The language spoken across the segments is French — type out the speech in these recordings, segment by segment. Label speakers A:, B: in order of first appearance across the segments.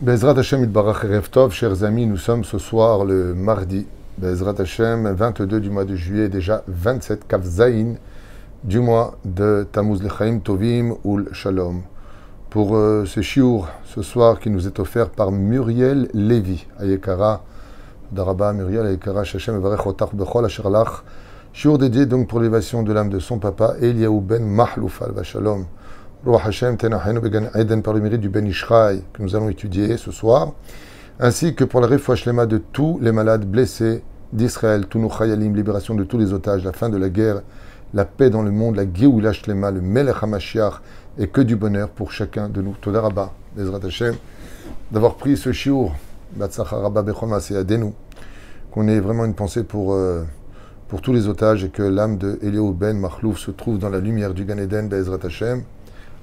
A: Bezrat Hashem Itbarach Erev Tov, chers amis, nous sommes ce soir le mardi, Bezrat Hashem, 22 du mois de juillet, déjà 27 Kav Zayin du mois de Tammuz Lechaim Tovim Ul Shalom. Pour ce shiur, ce soir, qui nous est offert par Muriel Lévy, Ayekara, Daraba Muriel Ayekara, Shachem Evarech Otach Bechol Asher Lach, shiur dédié donc pour l'élévation de l'âme de son papa, Eliaou Ben Mahlouf Al Shalom. Ruach Hashem Tenachenu Began Eden par le mérite du Ben Ishraï que nous allons étudier ce soir, ainsi que pour la Refoua Shlema de tous les malades blessés d'Israël, tous nos Chayalim, libération de tous les otages, la fin de la guerre, la paix dans le monde, la Géoula Shlema, le Melech HaMashiach, et que du bonheur pour chacun de nous. Toda Rabba, Bezrat Hashem, d'avoir pris ce shiur, Batzachar Rabba Bechol Maaseh Yadenu, qu'on ait vraiment une pensée pour tous les otages et que l'âme de Eliaou Ben Mahlouf se trouve dans la lumière du Gan Eden, Bezrat Hashem.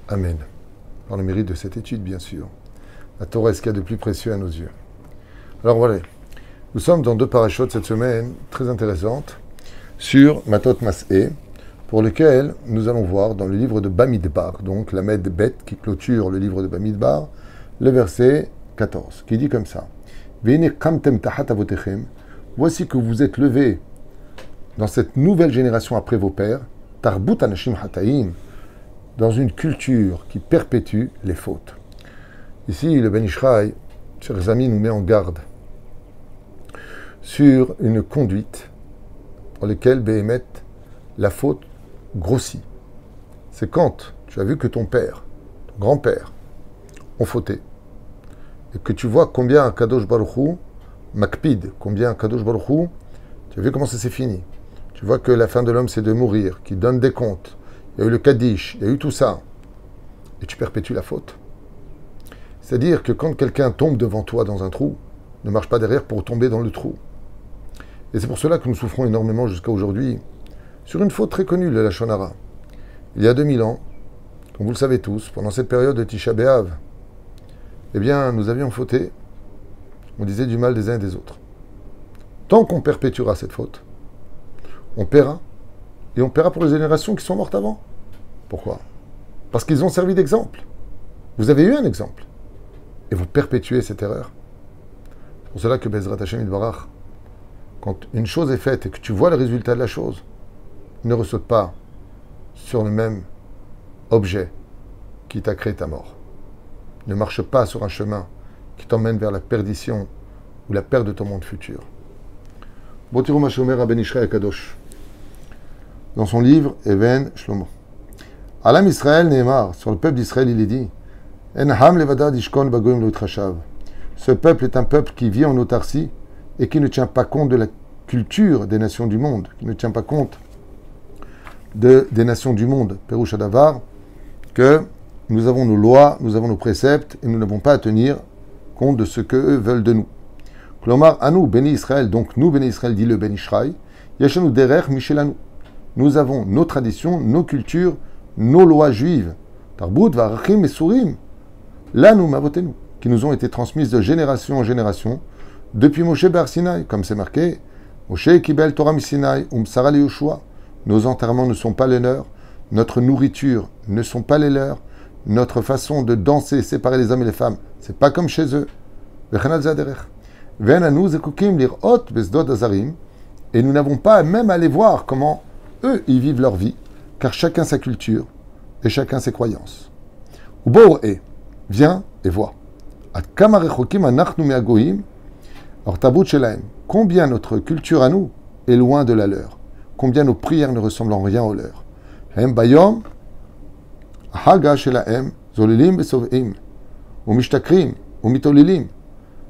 A: Amen. Par le mérite de cette étude, bien sûr. La Torah est ce qu'il y a de plus précieux à nos yeux. Alors voilà, nous sommes dans deux parachutes cette semaine très intéressantes sur Matot Mas'eh, pour lesquelles nous allons voir dans le livre de Bamidbar, donc la Med Bet qui clôture le livre de Bamidbar, le verset 14, qui dit comme ça: Veine kamtem tahat avotechem, voici que vous êtes levés dans cette nouvelle génération après vos pères, tarbut anashim hataim, dans une culture qui perpétue les fautes. Ici, le Ben Ishraï, chers amis, nous met en garde sur une conduite pour laquelle Béhémet, la faute grossit. C'est quand tu as vu que ton père, ton grand-père, ont fauté, et que tu vois combien Kadosh Baruch Hu, Makpid, combien Kadosh Baruch Hu, tu as vu comment ça s'est fini. Tu vois que la fin de l'homme, c'est de mourir, qu'il donne des comptes. Il y a eu le Kaddish, il y a eu tout ça. Et tu perpétues la faute. C'est-à-dire que quand quelqu'un tombe devant toi dans un trou, ne marche pas derrière pour tomber dans le trou. Et c'est pour cela que nous souffrons énormément jusqu'à aujourd'hui sur une faute très connue, le Lachon Hara. Il y a 2000 ans, comme vous le savez tous, pendant cette période de Tisha B'Av, eh bien, nous avions fauté. On disait du mal des uns et des autres. Tant qu'on perpétuera cette faute, on paiera. Et on paiera pour les générations qui sont mortes avant. Pourquoi? Parce qu'ils ont servi d'exemple. Vous avez eu un exemple. Et vous perpétuez cette erreur. C'est pour cela que Bezrat Hashem Itbarach, quand une chose est faite et que tu vois le résultat de la chose, ne ressaute pas sur le même objet qui t'a créé ta mort. Ne marche pas sur un chemin qui t'emmène vers la perdition ou la perte de ton monde futur. Botiru Mashomer Ben Ishraï Kadosh. Dans son livre, Even Shlomo. Alam Israël Nehemar, sur le peuple d'Israël, il est dit: Enham levada dishkon bagoyim lo yitrashav. Ce peuple est un peuple qui vit en autarcie et qui ne tient pas compte de la culture des nations du monde, qui ne tient pas compte des nations du monde. Perouch Adavar, que nous avons nos lois, nous avons nos préceptes et nous n'avons pas à tenir compte de ce qu'eux veulent de nous. Klomar, à nous, Béni Israël, donc nous, Béni Israël, dit le Ben Ishraï, Yashanu Derer Michelanu. Nous avons nos traditions, nos cultures, nos lois juives, Tarbout, Varachim et Sourim, là nous mavotenu, qui nous ont été transmises de génération en génération, depuis Moshe Bar Sinai, comme c'est marqué, Moshe Kibel Torah Misinai, Sarah le Yoshua. Nos enterrements ne sont pas les leurs, notre nourriture ne sont pas les leurs, notre façon de danser, séparer les hommes et les femmes, c'est pas comme chez eux. Et nous n'avons pas même à aller voir comment eux, ils vivent leur vie, car chacun sa culture et chacun ses croyances. Uboe, viens et vois. Combien notre culture à nous est loin de la leur. Combien nos prières ne ressemblent en rien aux leurs.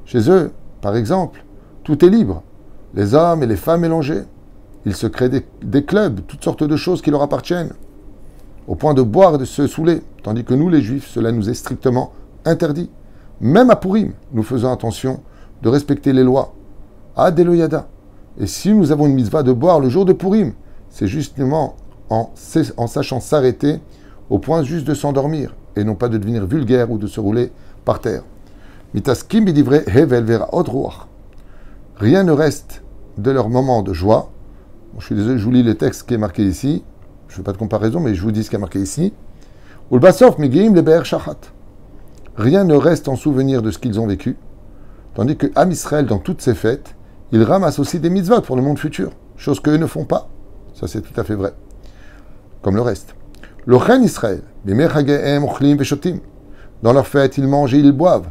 A: Chez eux, par exemple, tout est libre. Les hommes et les femmes mélangés. Ils se créent des clubs, toutes sortes de choses qui leur appartiennent, au point de boire et de se saouler, tandis que nous, les Juifs, cela nous est strictement interdit. Même à Purim, nous faisons attention de respecter les lois. Adeloyada. Et si nous avons une mitzvah de boire le jour de Purim, c'est justement en sachant s'arrêter au point juste de s'endormir, et non pas de devenir vulgaire ou de se rouler par terre. Mitaskim bidivre hevel vera od ruach. Rien ne reste de leur moment de joie. Bon, je suis désolé, je vous lis le texte qui est marqué ici. Je ne fais pas de comparaison, mais je vous dis ce qui est marqué ici. Ulbasov migiim le be'er shachat. rien ne reste en souvenir de ce qu'ils ont vécu, tandis que Am Israël, dans toutes ses fêtes, il ramasse aussi des mitzvot pour le monde futur, chose qu'eux ne font pas. Ça, c'est tout à fait vrai. Comme le reste. Le Chen Israël, dans leurs fêtes, ils mangent et ils boivent.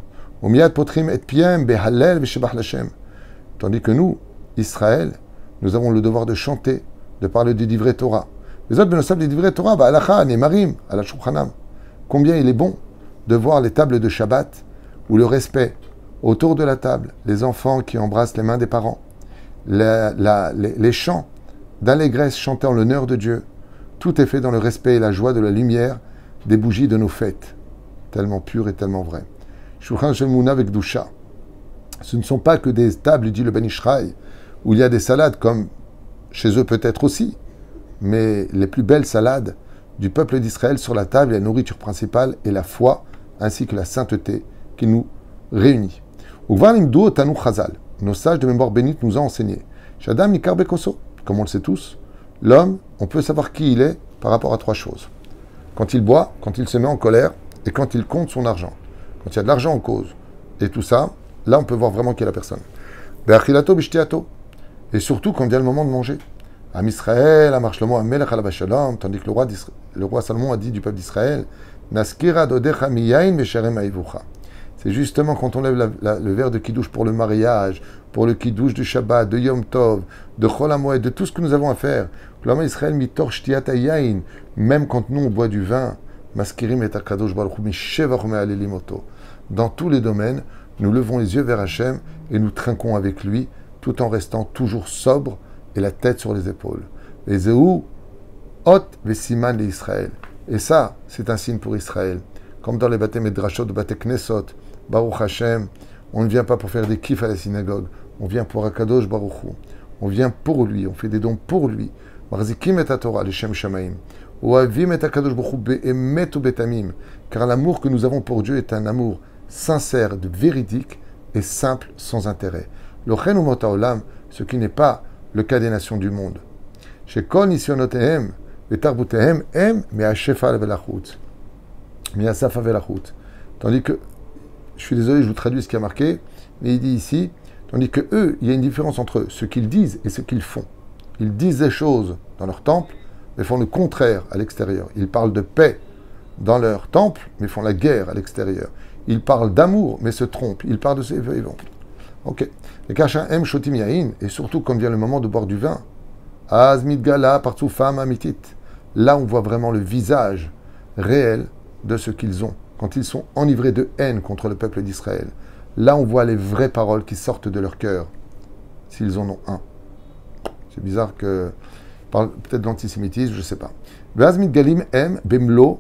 A: Tandis que nous, Israël, nous avons le devoir de chanter, de parler du divrei Torah. Les autres bénosables du divrei Torah, ba'alacha, nemarim, ala shulchanam. Combien il est bon de voir les tables de Shabbat, où le respect, autour de la table, les enfants qui embrassent les mains des parents, les chants d'allégresse chantés en l'honneur de Dieu, tout est fait dans le respect et la joie de la lumière des bougies de nos fêtes. Tellement pur et tellement vrai. Shulchan Shel Mouna avec Doucha. Ce ne sont pas que des tables, dit le Ben Ishraï, où il y a des salades, comme chez eux peut-être aussi, mais les plus belles salades du peuple d'Israël sur la table, la nourriture principale et la foi, ainsi que la sainteté qui nous réunit. Nos sages de mémoire bénite nous ont enseigné. Shadam Nikar Bekoso, comme on le sait tous, l'homme, on peut savoir qui il est par rapport à trois choses. Quand il boit, quand il se met en colère, et quand il compte son argent. Quand il y a de l'argent en cause, et tout ça, là on peut voir vraiment qui est la personne. Et surtout quand vient le moment de manger. Am Israël, Amar Shlomo Amelech alav shalom, tandis que le roi Salomon a dit du peuple d'Israël, Naskira dodecha miyain vesharem aivucha. C'est justement quand on lève le verre de Kiddush pour le mariage, pour le Kiddush du Shabbat, de Yom Tov, de Chol HaMoed, de tout ce que nous avons à faire. Israël mitor shtiat hayain, même quand nous on boit du vin, Maskirim et Akadosh Baruch Hu mishevach me'alelimoto. Dans tous les domaines, nous levons les yeux vers Hachem et nous trinquons avec lui, tout en restant toujours sobre et la tête sur les épaules. Et Zéhou, Hot Vesiman l'Israël. Et ça, c'est un signe pour Israël. Comme dans les Bate Medrashot, Bate Knesot, Baruch Hashem, on ne vient pas pour faire des kiffs à la synagogue, on vient pour Akadosh Baruch Hu. On vient pour lui, on fait des dons pour lui. Marzikim et Torah, les Shem Shamaim. Oavim et Akadosh Baruch Hu be'emet u betamim. Car l'amour que nous avons pour Dieu est un amour sincère, véridique et simple, sans intérêt. Le Chen Umot Haolam, ce qui n'est pas le cas des nations du monde. Chez Kol Nisyonotehem, Vetarbutehem, Em, Me'ashefa velachut. Me'asafa velachut. Tandis que, je suis désolé, je vous traduis ce qui a marqué, mais il dit ici, tandis que eux, il y a une différence entre ce qu'ils disent et ce qu'ils font. Ils disent des choses dans leur temple, mais font le contraire à l'extérieur. Ils parlent de paix dans leur temple, mais font la guerre à l'extérieur. Ils parlent d'amour, mais se trompent. Ils parlent de ces vivants. Ok. Les kachin aiment shotim yahin, et surtout quand vient le moment de boire du vin. Azmid gala partout femme amitit. Là, on voit vraiment le visage réel de ce qu'ils ont. Quand ils sont enivrés de haine contre le peuple d'Israël. Là, on voit les vraies paroles qui sortent de leur cœur, s'ils en ont un. C'est bizarre que... parle peut-être de l'antisémitisme, je ne sais pas. Azmid galim em bemlo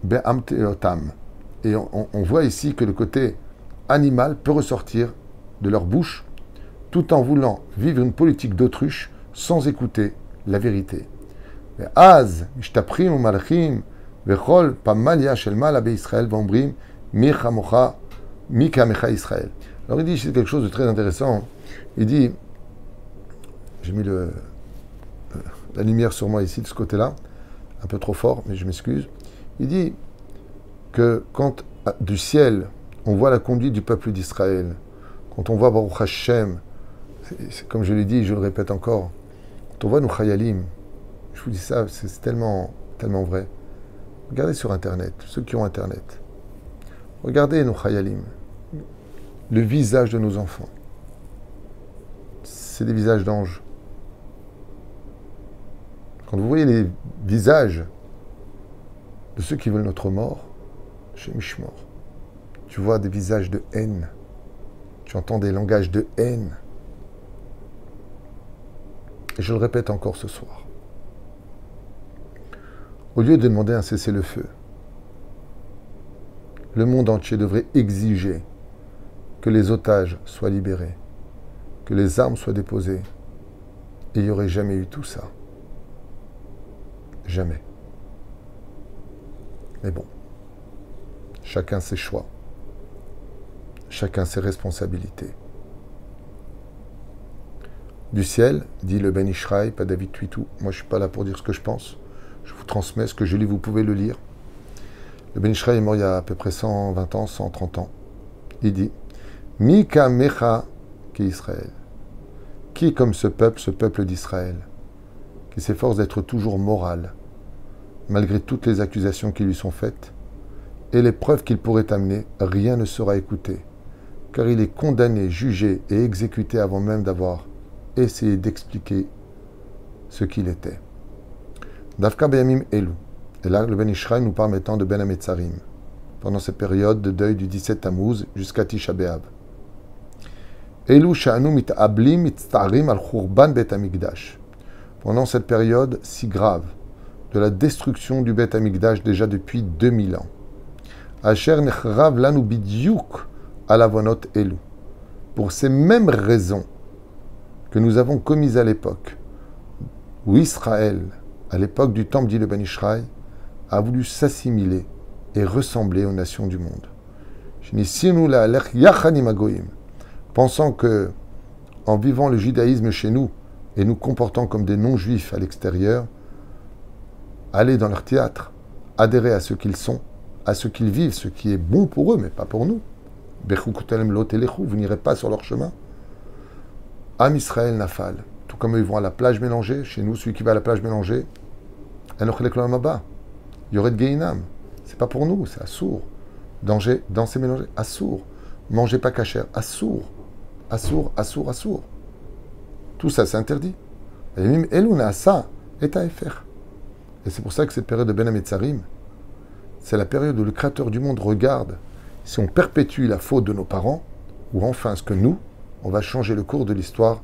A: be'amteotam. Et on voit ici que le côté animal peut ressortir de leur bouche, tout en voulant vivre une politique d'autruche sans écouter la vérité. Az, mishtaprim umalchim, vechol pamalia shel mal abe Israël v'ombrim michamocha mikamecha Israël. Alors il dit, c'est quelque chose de très intéressant. Il dit, j'ai mis la lumière sur moi ici, de ce côté-là, un peu trop fort, mais je m'excuse. Il dit que quand du ciel, on voit la conduite du peuple d'Israël, quand on voit Baruch Hashem, c'est comme je l'ai dit, je le répète encore, quand on voit nos chayalim, je vous dis ça, c'est tellement, tellement vrai. Regardez sur Internet, ceux qui ont Internet. Regardez nos chayalim, le visage de nos enfants. C'est des visages d'anges. Quand vous voyez les visages de ceux qui veulent notre mort, chez Mishmor, tu vois des visages de haine. Tu entends des langages de haine. Et je le répète encore ce soir. Au lieu de demander un cessez-le-feu, le monde entier devrait exiger que les otages soient libérés, que les armes soient déposées. Et il n'y aurait jamais eu tout ça. Jamais. Mais bon, chacun ses choix, chacun ses responsabilités. Du ciel, dit le Ben Ishraï, pas David Tuitou, moi je ne suis pas là pour dire ce que je pense, je vous transmets ce que je lis, vous pouvez le lire. Le Ben Ishraï est mort il y a à peu près 120 ans, 130 ans. Il dit Mika Mecha qui Israël. Qui est comme ce peuple d'Israël, qui s'efforce d'être toujours moral, malgré toutes les accusations qui lui sont faites, et les preuves qu'il pourrait amener, rien ne sera écouté, car il est condamné, jugé et exécuté avant même d'avoir essayé d'expliquer ce qu'il était. Dafka Beyamim Elu. Et là, le Ben Ishraï nous parle maintenant de Ben Hametzarim, pendant cette période de deuil du 17 Tammuz jusqu'à Tisha B'Av. Elu sha'anu mit'ablim mitztarim al khurban bet Hamikdash. Pendant cette période si grave de la destruction du Bet Hamikdash déjà depuis 2000 ans. Asher nechrav lanu bidyuk al avonot elu. Pour ces mêmes raisons que nous avons commises à l'époque, où Israël, à l'époque du temple dit le Ben Ishraï, a voulu s'assimiler et ressembler aux nations du monde. Pensant que, en vivant le judaïsme chez nous et nous comportant comme des non-juifs à l'extérieur, aller dans leur théâtre, adhérer à ce qu'ils sont, à ce qu'ils vivent, ce qui est bon pour eux, mais pas pour nous. Vous n'irez pas sur leur chemin. Am Israël Nafal. Tout comme ils vont à la plage mélangée, chez nous, celui qui va à la plage mélangée, il y aurait de Gehinam. C'est pas pour nous, c'est assourd. Danger, danser mélangé, assourd. Mangez pas cachère, assourd. Assourd, assourd, assourd. Tout ça, c'est interdit. Et même Eluna, ça, est à faire. Et c'est pour ça que cette période de Ben Hametzarim, c'est la période où le Créateur du monde regarde si on perpétue la faute de nos parents, ou enfin ce que nous, on va changer le cours de l'histoire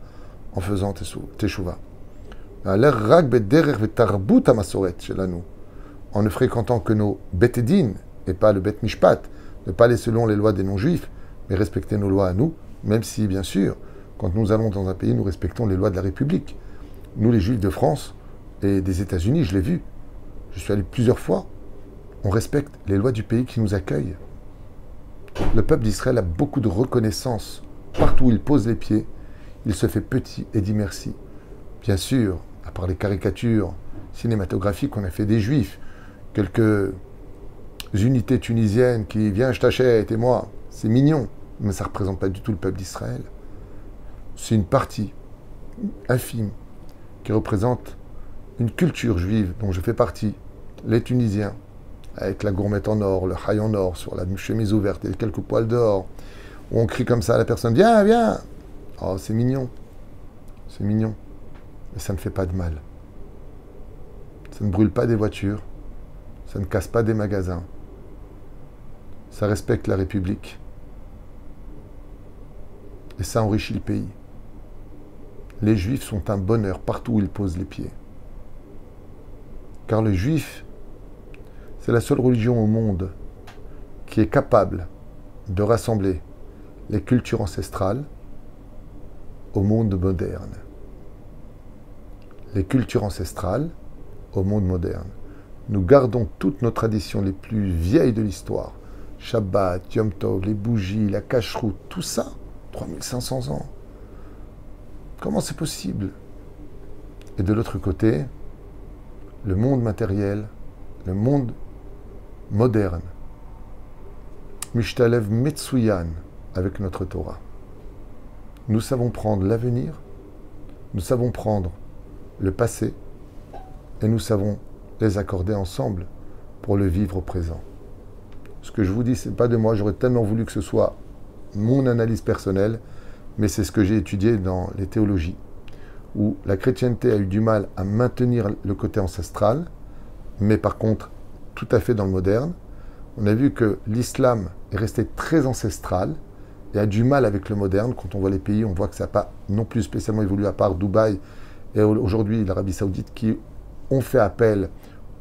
A: en faisant Teshuvah. En ne fréquentant que nos Betedin, et pas le Bet Mishpat, ne pas aller selon les lois des non-juifs, mais respecter nos lois à nous, même si, bien sûr, quand nous allons dans un pays, nous respectons les lois de la République. Nous, les Juifs de France et des États-Unis, je l'ai vu, je suis allé plusieurs fois, on respecte les lois du pays qui nous accueille. Le peuple d'Israël a beaucoup de reconnaissance. Partout où il pose les pieds, il se fait petit et dit merci. Bien sûr, à part les caricatures cinématographiques qu'on a fait des Juifs, quelques unités tunisiennes qui viennent, je t'achète, et moi, c'est mignon, mais ça ne représente pas du tout le peuple d'Israël. C'est une partie infime qui représente une culture juive dont je fais partie, les Tunisiens, avec la gourmette en or, le haï en or, sur la chemise ouverte et quelques poils d'or, où on crie comme ça à la personne, viens, viens. Oh, c'est mignon. C'est mignon. Mais ça ne fait pas de mal. Ça ne brûle pas des voitures. Ça ne casse pas des magasins. Ça respecte la République. Et ça enrichit le pays. Les Juifs sont un bonheur partout où ils posent les pieds. Car le Juif, c'est la seule religion au monde qui est capable de rassembler les cultures ancestrales au monde moderne. Les cultures ancestrales au monde moderne. Nous gardons toutes nos traditions les plus vieilles de l'histoire. Shabbat, Yom Tov, les bougies, la cacheroute, tout ça, 3500 ans. Comment c'est possible? Et de l'autre côté, le monde matériel, le monde moderne, Mishtalev Metsuyan avec notre Torah. Nous savons prendre l'avenir, nous savons prendre le passé et nous savons les accorder ensemble pour le vivre au présent. Ce que je vous dis, ce n'est pas de moi, j'aurais tellement voulu que ce soit mon analyse personnelle, mais c'est ce que j'ai étudié dans les théologies, où la chrétienté a eu du mal à maintenir le côté ancestral, mais par contre, tout à fait dans le moderne. On a vu que l'islam est resté très ancestral et a du mal avec le moderne. Quand on voit les pays, on voit que ça n'a pas non plus spécialement évolué, à part Dubaï et aujourd'hui l'Arabie Saoudite, qui ont fait appel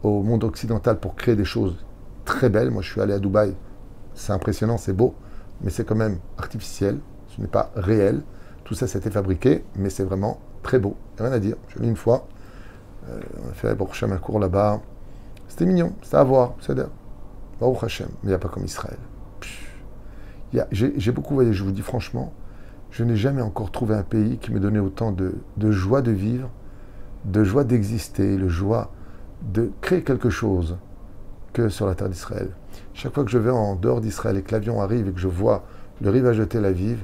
A: au monde occidental pour créer des choses très belles. Moi, je suis allé à Dubaï, c'est impressionnant, c'est beau, mais c'est quand même artificiel, ce n'est pas réel. Tout ça, c'était fabriqué, mais c'est vraiment très beau. Rien à dire. Je l'ai une fois, on a fait un cours là-bas. C'était mignon, c'était à voir, c'est d'ailleurs. Baruch Hashem, mais il n'y a pas comme Israël. J'ai beaucoup voyagé, je vous dis franchement, je n'ai jamais encore trouvé un pays qui me donnait autant de joie de vivre, de joie d'exister, de joie de créer quelque chose que sur la terre d'Israël. Chaque fois que je vais en dehors d'Israël et que l'avion arrive et que je vois le rivage de Tel Aviv,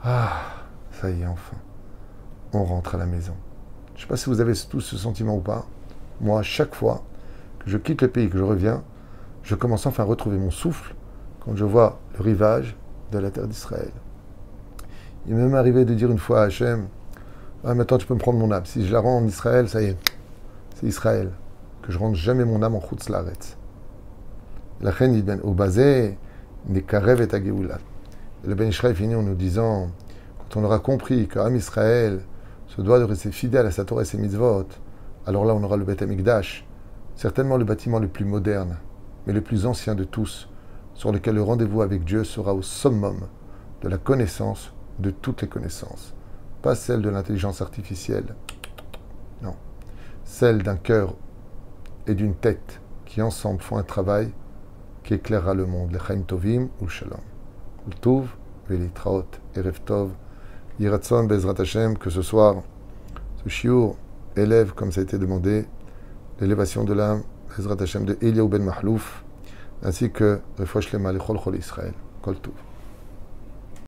A: ça y est, enfin, on rentre à la maison. Je ne sais pas si vous avez tous ce sentiment ou pas. Moi, chaque fois que je quitte le pays, que je reviens, je commence enfin à retrouver mon souffle quand je vois le rivage de la terre d'Israël. Il m'est même arrivé de dire une fois à Hachem, maintenant tu peux me prendre mon âme. Si je la rends en Israël, ça y est, c'est Israël. Que je rentre jamais mon âme en Chutz Laaretz. La reine Ben Obazé n'est qu'Arev et Ageulat. Le Ben Ishraï finit en nous disant, quand on aura compris qu'Am Israël se doit de rester fidèle à sa Torah et ses mitzvot, alors là on aura le Beth Amikdash, certainement le bâtiment le plus moderne, mais le plus ancien de tous, sur lequel le rendez-vous avec Dieu sera au summum de la connaissance de toutes les connaissances. Pas celle de l'intelligence artificielle, non. Celle d'un cœur et d'une tête qui ensemble font un travail qui éclairera le monde. L'Echaim Tovim ou Shalom. L'Tov, Velitraot, Erev Tov, Yiratzon, Bezrat Hashem, que ce soir, ce shiur élève, comme ça a été demandé, l'élévation de l'âme, Bezrat Hashem, de Eliyahu ben Mahlouf, ainsi que Refouach Lema, Lechol Chol Israël. Kol Tov.